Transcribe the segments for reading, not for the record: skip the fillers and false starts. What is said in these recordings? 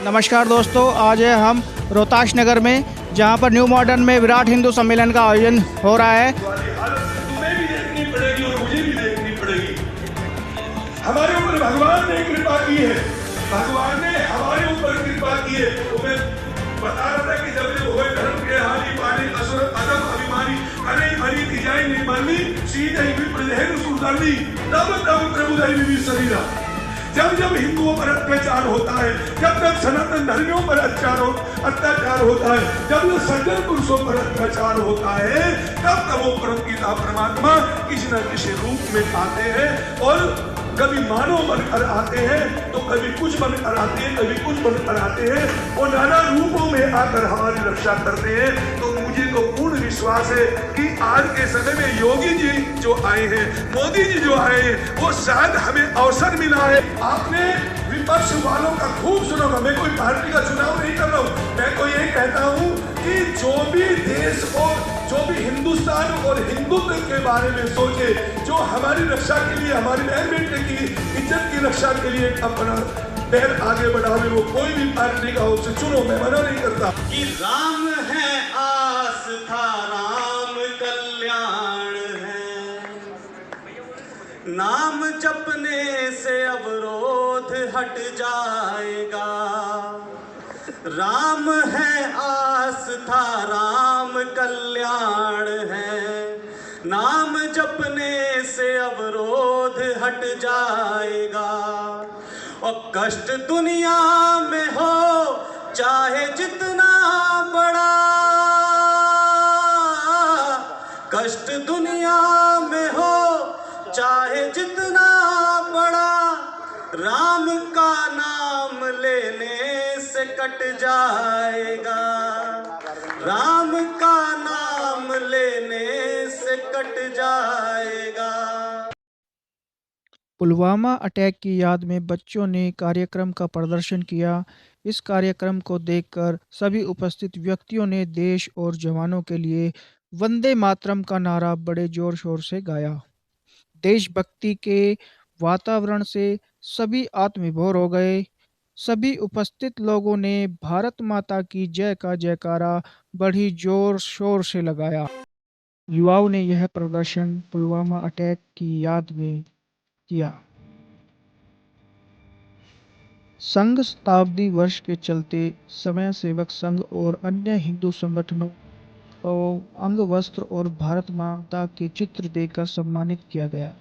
नमस्कार दोस्तों, आज है हम रोहताश नगर में, जहां पर न्यू मॉडर्न में विराट हिंदू सम्मेलन का आयोजन हो रहा है। तुम्हें भी देखनी पड़ेगी और मुझे भी देखनी पड़ेगी। हमारे ऊपर भगवान ने कृपा की है, भगवान ने हमारे ऊपर कृपा की है। तो मैं बता रहा था कि जब हुए धर्म के हानि पानी असुर अदब अभिमानी अरे हरि की जाए नहीं मानी सीधे ही प्रदेह सुधारनी तब तब प्रभु दई भी शरीरा। जब जब हिंदुओं पर अत्याचार होता है, जब जब सनातन धर्मियों पर अत्याचार होता है, जब जब सज्जन पुरुषों पर अत्याचार होता है, तब तब वो परम पिता परमात्मा किसी न किसी रूप में आते हैं और कभी मानव बनकर आते हैं तो कभी कुछ बनकर आते हैं, कभी कुछ बनकर आते हैं। वो नाना रूपों में आकर हमारी रक्षा करते हैं। तो मुझे तो पूर्ण विश्वास है कि आज के समय में योगी जी जो आए हैं, मोदी जी जो आए हैं, वो शायद हमें अवसर मिला है। आपने विपक्ष वालों का खूब सुना होगा। मैं कोई पार्टी का चुनाव नहीं कर रहा हूँ, मैं तो ये कहता हूँ कि जो भी देश और जो भी हिंदुस्तान और हिंदुत्व के बारे में सोचे, जो हमारी रक्षा के लिए, हमारी बहन बेटे की इज्जत की रक्षा के लिए अपना पैर आगे बढ़ावे, वो कोई भी पार्टी का हो, उसे चुनो, मैं मना नहीं करता। कि राम है आस्था, राम कल्याण है, नाम जपने से अवरोध हट जाएगा। राम है आस्था, राम कल्याण है, नाम जपने से अवरोध हट जाएगा। और कष्ट दुनिया में हो चाहे जितना बड़ा, कष्ट दुनिया में हो चाहे जितना बड़ा, राम का नाम लेने से कट जाएगा। राम का नाम लेने से कट जाएगा। पुलवामा अटैक की याद में बच्चों ने कार्यक्रम का प्रदर्शन किया। इस कार्यक्रम को देखकर सभी उपस्थित व्यक्तियों ने देश और जवानों के लिए वंदे मातरम का नारा बड़े जोर शोर से गाया। देशभक्ति के वातावरण से सभी आत्मविभोर हो गए। सभी उपस्थित लोगों ने भारत माता की जय का जयकारा बड़ी जोर शोर से लगाया। युवाओं ने यह प्रदर्शन पुलवामा अटैक की याद में किया। संघ शताब्दी वर्ष के चलते समय सेवक संघ और अन्य हिंदू संगठनों को अंग वस्त्र और भारत माता के चित्र देकर सम्मानित किया गया।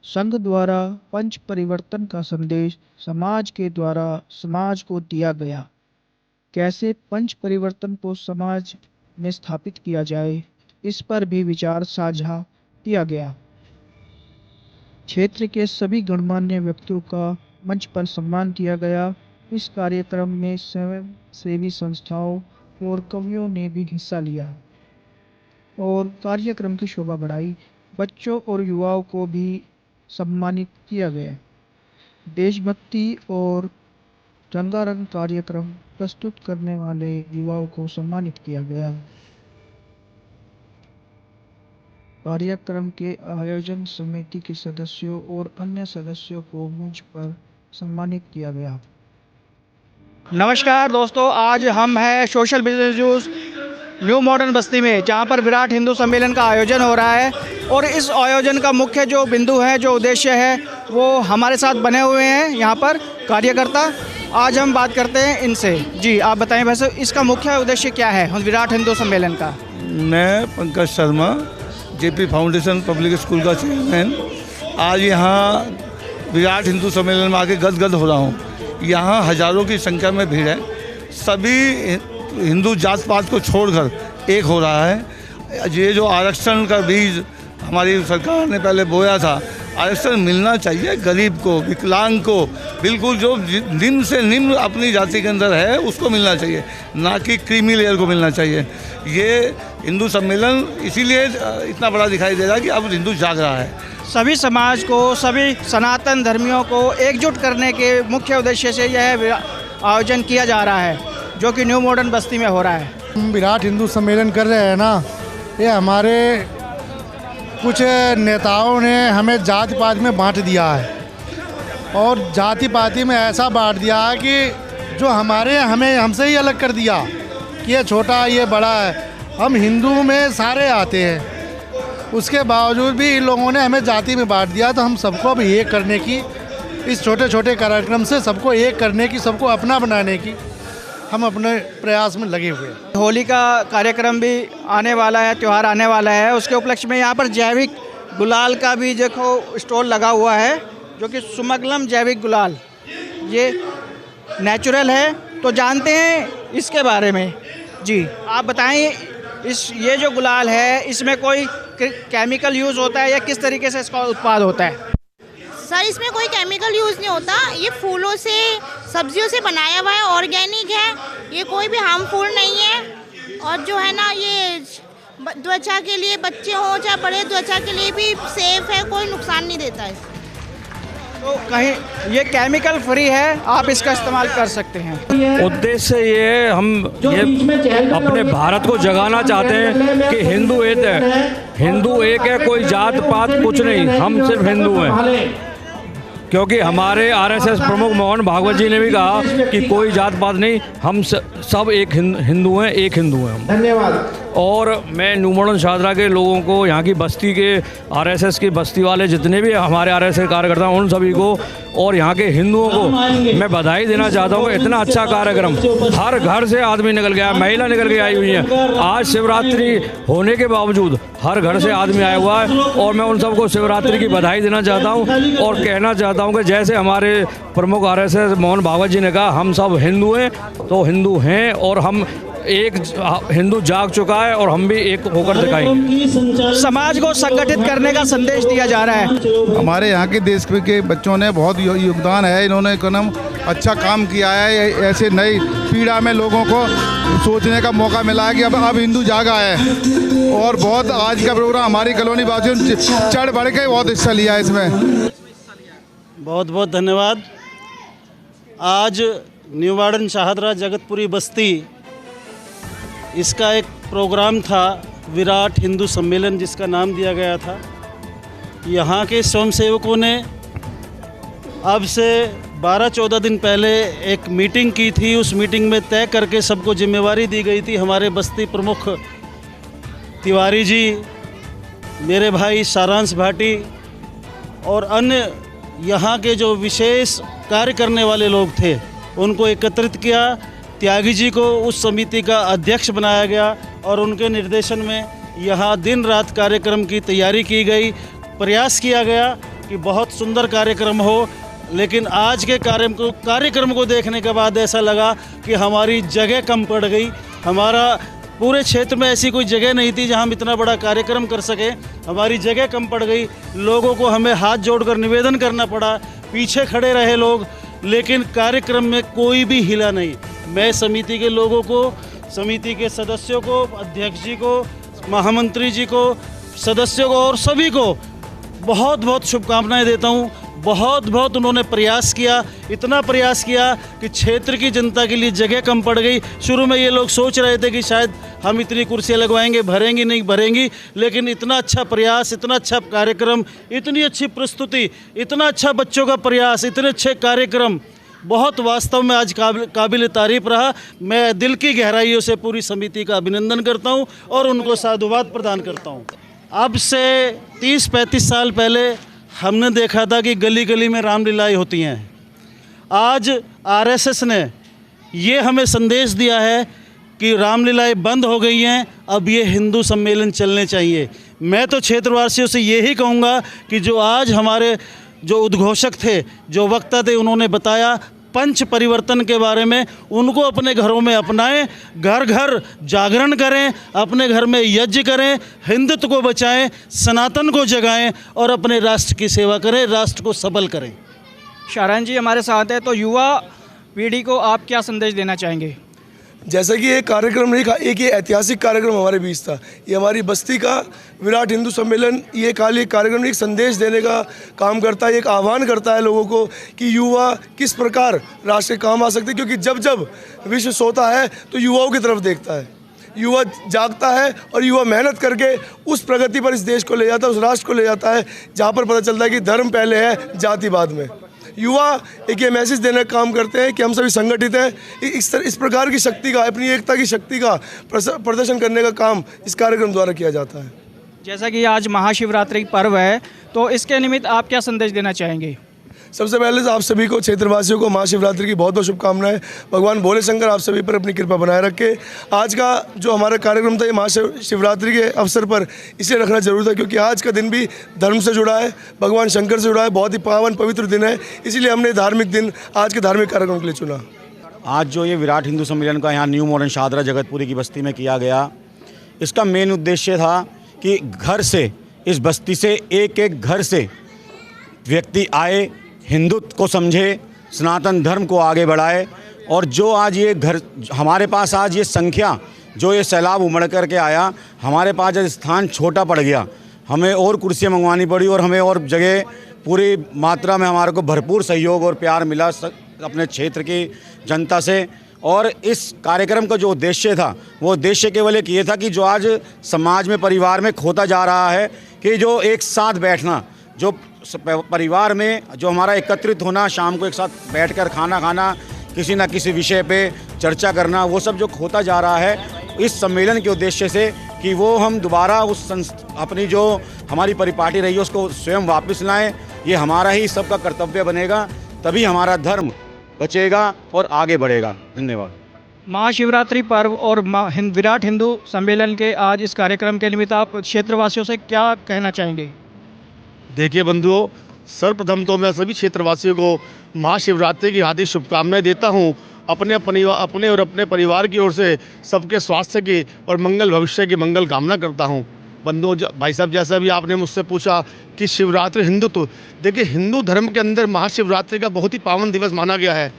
संघ द्वारा पंच परिवर्तन का संदेश समाज के द्वारा समाज को दिया गया। कैसे पंच परिवर्तन को समाज में स्थापित किया जाए, इस पर भी विचार साझा किया गया। क्षेत्र के सभी गणमान्य व्यक्तियों का मंच पर सम्मान किया गया। इस कार्यक्रम में स्वयं सेवी संस्थाओं और कवियों ने भी हिस्सा लिया और कार्यक्रम की शोभा बढ़ाई। बच्चों और युवाओं को भी सम्मानित किया गया। देशभक्ति और रंगारंग कार्यक्रम प्रस्तुत करने वाले युवाओं को सम्मानित किया गया। कार्यक्रम के आयोजन समिति के सदस्यों और अन्य सदस्यों को मंच पर सम्मानित किया गया। नमस्कार दोस्तों, आज हम हैं social business news new modern बस्ती में, जहां पर विराट हिंदू सम्मेलन का आयोजन हो रहा है। और इस आयोजन का मुख्य जो बिंदु है, जो उद्देश्य है, वो हमारे साथ बने हुए हैं यहाँ पर कार्यकर्ता। आज हम बात करते हैं इनसे। जी, आप बताएं वैसे इसका मुख्य उद्देश्य क्या है विराट हिंदू सम्मेलन का? मैं Pankaj Sharma, JP foundation public school का चेयरमैन, आज यहाँ विराट हिंदू सम्मेलन में आके गदगद हो रहा हूँ। यहाँ हजारों की संख्या में भीड़ है। सभी हिंदू जात पात को छोड़कर एक हो रहा है। ये जो आरक्षण का बीज हमारी सरकार ने पहले बोया था, आरक्षण मिलना चाहिए गरीब को, विकलांग को, बिल्कुल जो निम्न से निम्न अपनी जाति के अंदर है उसको मिलना चाहिए, ना कि क्रीमी लेयर को मिलना चाहिए। ये हिंदू सम्मेलन इसीलिए इतना बड़ा दिखाई दे रहा है कि अब हिंदू जाग रहा है। सभी समाज को, सभी सनातन धर्मियों को एकजुट करने के मुख्य उद्देश्य से यह आयोजन किया जा रहा है, जो कि न्यू मॉडर्न बस्ती में हो रहा है। हम विराट हिंदू सम्मेलन कर रहे हैं ना, ये हमारे कुछ नेताओं ने हमें जाति पाति में बांट दिया है और जाति पाति में ऐसा बांट दिया है कि जो हमें हमसे ही अलग कर दिया कि ये छोटा ये बड़ा है। हम हिंदू में सारे आते हैं, उसके बावजूद भी इन लोगों ने हमें जाति में बांट दिया। तो हम सबको अब एक करने की, इस छोटे छोटे कार्यक्रम से सबको एक करने की, सबको अपना बनाने की हम अपने प्रयास में लगे हुए हैं। होली का कार्यक्रम भी आने वाला है, त्यौहार आने वाला है, उसके उपलक्ष्य में यहाँ पर जैविक गुलाल का भी देखो स्टॉल लगा हुआ है, जो कि सुमगलम जैविक गुलाल, ये नेचुरल है। तो जानते हैं इसके बारे में। जी आप बताएं, ये जो गुलाल है इसमें कोई केमिकल यूज़ होता है या किस तरीके से इसका उत्पाद होता है? सर इसमें कोई केमिकल यूज़ नहीं होता, ये फूलों से सब्जियों से बनाया हुआ है, ऑर्गेनिक है, ये कोई भी हार्मफुल नहीं है। और जो है ना ये त्वचा के लिए, बच्चे हों चाहे बड़े, त्वचा के लिए भी सेफ है, कोई नुकसान नहीं देता है। तो कहीं ये केमिकल फ्री है, आप इसका इस्तेमाल कर सकते हैं। उद्देश्य ये हम ये अपने भारत को जगाना चाहते हैं कि हिंदू एक है, हिंदू एक है, कोई जात पात कुछ नहीं, हम सिर्फ हिंदू हैं। क्योंकि हमारे आरएसएस प्रमुख मोहन भागवत जी ने भी कहा कि कोई जात पात नहीं, हम सब एक हिंदू हैं, एक हिंदू हैं हम। धन्यवाद। और मैं न्यू मॉडर्न शाहदरा के लोगों को, यहाँ की बस्ती के आरएसएस की बस्ती वाले जितने भी हमारे आरएसएस कार्यकर्ता हैं, उन सभी को और यहाँ के हिंदुओं को मैं बधाई देना चाहता हूँ। इतना अच्छा कार्यक्रम, हर घर से आदमी निकल गया, महिला निकल के आई हुई है। आज शिवरात्रि होने के बावजूद हर घर से आदमी आया हुआ है और मैं उन सबको शिवरात्रि की बधाई देना चाहता हूँ और कहना चाहता हूँ कि जैसे हमारे प्रमुख आरएसएस मोहन भागवत जी ने कहा, हम सब हिंदू हैं तो हिंदू हैं और हम एक हिंदू जाग चुका है और हम भी एक होकर दिखाएंगे। समाज को संगठित करने का संदेश दिया जा रहा है। हमारे यहाँ के देश के बच्चों ने बहुत योगदान है, इन्होंने एकदम अच्छा काम किया है। ऐसे नई पीढ़ी में लोगों को सोचने का मौका मिला है कि अब हिंदू जागा है और बहुत आज का प्रोग्राम हमारी कॉलोनी वासियों ने चढ़ बढ़ के बहुत हिस्सा लिया है इसमें। बहुत बहुत धन्यवाद। आज न्यू मॉडर्न शाहदरा जगतपुरी बस्ती, इसका एक प्रोग्राम था विराट हिंदू सम्मेलन जिसका नाम दिया गया था। यहाँ के स्वयंसेवकों ने अब से 12-14 दिन पहले एक मीटिंग की थी। उस मीटिंग में तय करके सबको जिम्मेवारी दी गई थी। हमारे बस्ती प्रमुख तिवारी जी, मेरे भाई सारांश भाटी और अन्य यहाँ के जो विशेष कार्य करने वाले लोग थे, उनको एकत्रित किया। त्यागी जी को उस समिति का अध्यक्ष बनाया गया और उनके निर्देशन में यहाँ दिन रात कार्यक्रम की तैयारी की गई। प्रयास किया गया कि बहुत सुंदर कार्यक्रम हो, लेकिन आज के कार्यक्रम को देखने के बाद ऐसा लगा कि हमारी जगह कम पड़ गई। हमारा पूरे क्षेत्र में ऐसी कोई जगह नहीं थी जहाँ हम इतना बड़ा कार्यक्रम कर सके। हमारी जगह कम पड़ गई। लोगों को हमें हाथ जोड़कर निवेदन करना पड़ा, पीछे खड़े रहे लोग, लेकिन कार्यक्रम में कोई भी हिला नहीं। मैं समिति के लोगों को, समिति के सदस्यों को, अध्यक्ष जी को, महामंत्री जी को, सदस्यों को और सभी को बहुत बहुत शुभकामनाएं देता हूं। बहुत बहुत उन्होंने प्रयास किया, इतना प्रयास किया कि क्षेत्र की जनता के लिए जगह कम पड़ गई। शुरू में ये लोग सोच रहे थे कि शायद हम इतनी कुर्सियां लगवाएंगे, भरेंगी नहीं भरेंगी, लेकिन इतना अच्छा प्रयास, इतना अच्छा कार्यक्रम, इतनी अच्छी प्रस्तुति, इतना अच्छा बच्चों का प्रयास, इतने अच्छे कार्यक्रम, बहुत वास्तव में आज काबिल तारीफ़ रहा। मैं दिल की गहराइयों से पूरी समिति का अभिनंदन करता हूं और उनको साधुवाद प्रदान करता हूं। अब से 30-35 साल पहले हमने देखा था कि गली गली में रामलीलाएं होती हैं। आज आरएसएस ने ये हमें संदेश दिया है कि रामलीलाएं बंद हो गई हैं, अब ये हिंदू सम्मेलन चलने चाहिए। मैं तो क्षेत्रवासियों से यही कहूँगा कि जो आज हमारे जो उद्घोषक थे, जो वक्ता थे, उन्होंने बताया पंच परिवर्तन के बारे में, उनको अपने घरों में अपनाएं, घर घर जागरण करें, अपने घर में यज्ञ करें, हिंदुत्व को बचाएं, सनातन को जगाएं और अपने राष्ट्र की सेवा करें, राष्ट्र को सबल करें। शारण जी हमारे साथ है, तो युवा पीढ़ी को आप क्या संदेश देना चाहेंगे? जैसा कि ये कार्यक्रम नहीं था, एक ये ऐतिहासिक कार्यक्रम हमारे बीच था। ये हमारी बस्ती का विराट हिंदू सम्मेलन, ये खाली कार्यक्रम एक संदेश देने का काम करता है, एक आह्वान करता है लोगों को कि युवा किस प्रकार राष्ट्र के काम आ सकते हैं। क्योंकि जब जब विश्व सोता है तो युवाओं की तरफ देखता है, युवा जागता है और युवा मेहनत करके उस प्रगति पर इस देश को ले जाता है, उस राष्ट्र को ले जाता है जहाँ पर पता चलता है कि धर्म पहले है, जाति बाद में। युवा एक ये मैसेज देने का काम करते हैं कि हम सभी संगठित हैं। इस प्रकार की शक्ति का, अपनी एकता की शक्ति का प्रदर्शन करने का काम इस कार्यक्रम द्वारा किया जाता है। जैसा कि आज महाशिवरात्रि पर्व है, तो इसके निमित्त आप क्या संदेश देना चाहेंगे? सबसे पहले तो आप सभी को, क्षेत्रवासियों को महाशिवरात्रि की बहुत बहुत शुभकामनाएं। भगवान भोले शंकर आप सभी पर अपनी कृपा बनाए रखे। आज का जो हमारा कार्यक्रम था ये महाशिवरात्रि के अवसर पर इसे रखना जरूर था, क्योंकि आज का दिन भी धर्म से जुड़ा है, भगवान शंकर से जुड़ा है, बहुत ही पावन पवित्र दिन है। इसीलिए हमने धार्मिक दिन आज के धार्मिक कार्यक्रम के लिए चुना। आज जो ये विराट हिंदू सम्मेलन का यहाँ न्यू मॉडर्न शाहदरा जगतपुरी की बस्ती में किया गया, इसका मेन उद्देश्य था कि घर से, इस बस्ती से एक एक घर से व्यक्ति आए, हिंदुत्व को समझे, सनातन धर्म को आगे बढ़ाए। और जो आज ये घर हमारे पास, आज ये संख्या, जो ये सैलाब उमड़ कर के आया, हमारे पास आज स्थान छोटा पड़ गया, हमें और कुर्सियाँ मंगवानी पड़ी और हमें और जगह पूरी मात्रा में हमारे को भरपूर सहयोग और प्यार मिला अपने क्षेत्र की जनता से। और इस कार्यक्रम का जो उद्देश्य था, वो उद्देश्य केवल एक ये था कि जो आज समाज में, परिवार में खोता जा रहा है, कि जो एक साथ बैठना, जो परिवार में जो हमारा एकत्रित होना, शाम को एक साथ बैठकर खाना खाना, किसी न किसी विषय पे चर्चा करना, वो सब जो खोता जा रहा है, इस सम्मेलन के उद्देश्य से कि वो हम दोबारा उस अपनी जो हमारी परिपाटी रही है उसको स्वयं वापस लाएं। ये हमारा ही सबका कर्तव्य बनेगा, तभी हमारा धर्म बचेगा और आगे बढ़ेगा। धन्यवाद। महाशिवरात्रि पर्व और विराट हिंदू सम्मेलन के आज इस कार्यक्रम के निमित्त आप क्षेत्रवासियों से क्या कहना चाहेंगे? देखिए बंधुओं, सर्वप्रथम तो मैं सभी क्षेत्रवासियों को महाशिवरात्रि की हार्दिक शुभकामनाएं देता हूं। अपने और अपने परिवार की ओर से सबके स्वास्थ्य की और मंगल भविष्य की मंगल कामना करता हूं। बंधुओं, भाई साहब, जैसा भी आपने मुझसे पूछा कि शिवरात्रि हिंदुत्व, देखिए हिंदू धर्म के अंदर महाशिवरात्रि का बहुत ही पावन दिवस माना गया है।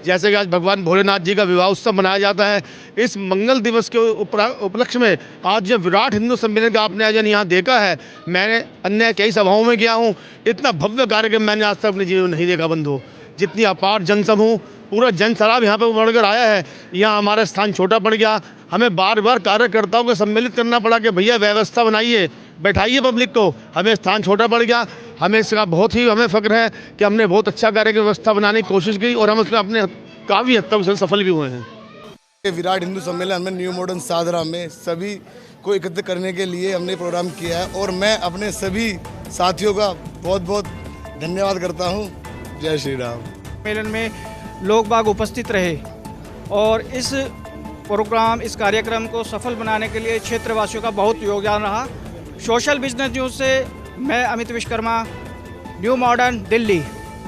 जैसे कि आज भगवान भोलेनाथ जी का विवाह उत्सव मनाया जाता है, इस मंगल दिवस के उपलक्ष्य में आज जो विराट हिंदू सम्मेलन का आपने आज यहाँ देखा है, मैंने अन्य कई सभाओं में गया हूँ, इतना भव्य कार्यक्रम मैंने आज तक अपने जीवन में नहीं देखा बंधु। जितनी अपार जनसमूह, पूरा जन सैलाब यहाँ पर उमड़ आया है। यहाँ हमारा स्थान छोटा पड़ गया, हमें बार बार कार्यकर्ताओं को सम्मिलित करना पड़ा कि भैया व्यवस्था बनाइए, बैठाइए पब्लिक को। हमें स्थान छोटा पड़ गया, हमें इसका बहुत ही फ़ख्र है कि हमने बहुत अच्छा कार्यक्रम व्यवस्था बनाने की कोशिश की और हम उसमें अपने काफ़ी हद तक सफल भी हुए हैं। विराट हिंदू सम्मेलन में न्यू मॉडर्न शाहदरा में सभी को एकत्र करने के लिए हमने प्रोग्राम किया है और मैं अपने सभी साथियों का बहुत बहुत धन्यवाद करता हूँ। जय श्री राम। सम्मेलन में लोग बाग उपस्थित रहे और इस प्रोग्राम, इस कार्यक्रम को सफल बनाने के लिए क्षेत्रवासियों का बहुत योगदान रहा। सोशल बिजनेस न्यूज़ से मैं अमित विश्वकर्मा, न्यू मॉडर्न, दिल्ली।